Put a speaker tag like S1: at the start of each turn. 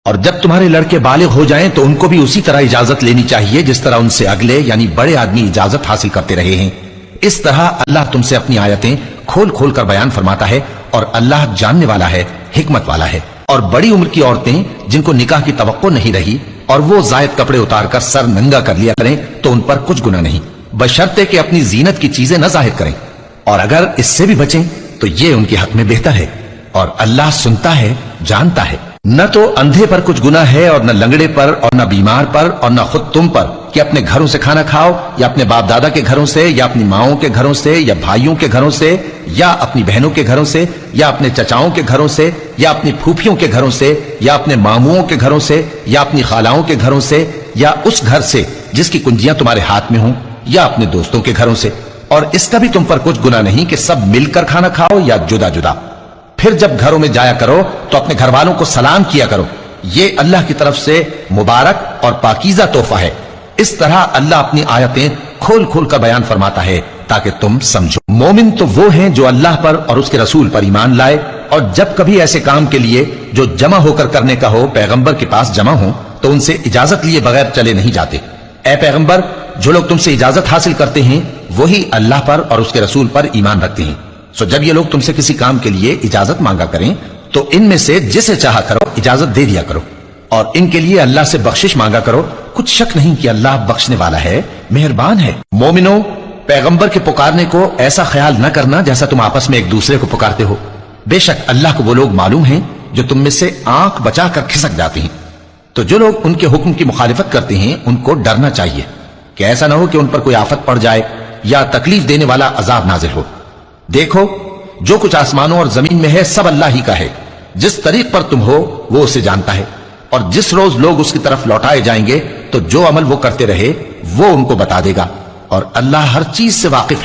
S1: اور جب تمہارے لڑکے بالغ ہو جائیں تو ان کو بھی اسی طرح اجازت لینی چاہیے جس طرح ان سے اگلے یعنی بڑے آدمی اجازت حاصل کرتے رہے ہیں۔ اس طرح اللہ تم سے اپنی آیتیں کھول کھول کر بیان فرماتا ہے، اور اللہ جاننے والا ہے، حکمت والا ہے۔ اور بڑی عمر کی عورتیں جن کو نکاح کی توقع نہیں رہی اور وہ زائد کپڑے اتار کر سر ننگا کر لیا کریں تو ان پر کچھ گناہ نہیں، بشرطے کہ اپنی زینت کی چیزیں نہ ظاہر کریں، اور اگر اس سے بھی بچیں تو یہ ان کے حق میں بہتر ہے، اور اللہ سنتا ہے، جانتا ہے۔ نہ تو اندھے پر کچھ گناہ ہے اور نہ لنگڑے پر اور نہ بیمار پر اور نہ خود تم پر کہ اپنے گھروں سے کھانا کھاؤ، یا اپنے باپ دادا کے گھروں سے، یا اپنی ماؤں کے گھروں سے، یا بھائیوں کے گھروں سے، یا اپنی بہنوں کے گھروں سے، یا اپنے چچاؤں کے گھروں سے، یا اپنی پھوپھیوں کے گھروں سے، یا اپنے ماموؤں کے گھروں سے، یا اپنی خالاؤں کے گھروں سے، یا اس گھر سے جس کی کنجیاں تمہارے ہاتھ میں ہوں، یا اپنے دوستوں کے گھروں سے۔ اور اس کا بھی تم پر کچھ گناہ نہیں کہ سب مل کر کھانا کھاؤ یا جدا جدا۔ پھر جب گھروں میں جایا کرو تو اپنے گھر والوں کو سلام کیا کرو، یہ اللہ کی طرف سے مبارک اور پاکیزہ تحفہ ہے۔ اس طرح اللہ اپنی آیتیں کھول کھول کر بیان فرماتا ہے تاکہ تم سمجھو۔ مومن تو وہ ہیں جو اللہ پر اور اس کے رسول پر ایمان لائے، اور جب کبھی ایسے کام کے لیے جو جمع ہو کر کرنے کا ہو پیغمبر کے پاس جمع ہوں تو ان سے اجازت لیے بغیر چلے نہیں جاتے۔ اے پیغمبر، جو لوگ تم سے اجازت حاصل کرتے ہیں وہی اللہ پر اور اس کے رسول پر ایمان رکھتے ہیں۔ سو جب یہ لوگ تم سے کسی کام کے لیے اجازت مانگا کریں تو ان میں سے جسے چاہا کرو اجازت دے دیا کرو، اور ان کے لیے اللہ سے بخشش مانگا کرو، کچھ شک نہیں کہ اللہ بخشنے والا ہے، مہربان ہے۔ مومنو، پیغمبر کے پکارنے کو ایسا خیال نہ کرنا جیسا تم آپس میں ایک دوسرے کو پکارتے ہو، بے شک اللہ کو وہ لوگ معلوم ہیں جو تم میں سے آنکھ بچا کر کھسک جاتے ہیں۔ تو جو لوگ ان کے حکم کی مخالفت کرتے ہیں ان کو ڈرنا چاہیے کہ ایسا نہ ہو کہ ان پر کوئی آفت پڑ جائے یا تکلیف دینے والا عذاب نازل ہو۔ دیکھو، جو کچھ آسمانوں اور زمین میں ہے سب اللہ ہی کا ہے، جس طریق پر تم ہو وہ اسے جانتا ہے، اور جس روز لوگ اس کی طرف لوٹائے جائیں گے تو جو عمل وہ کرتے رہے وہ ان کو بتا دے گا، اور اللہ ہر چیز سے واقف ہے۔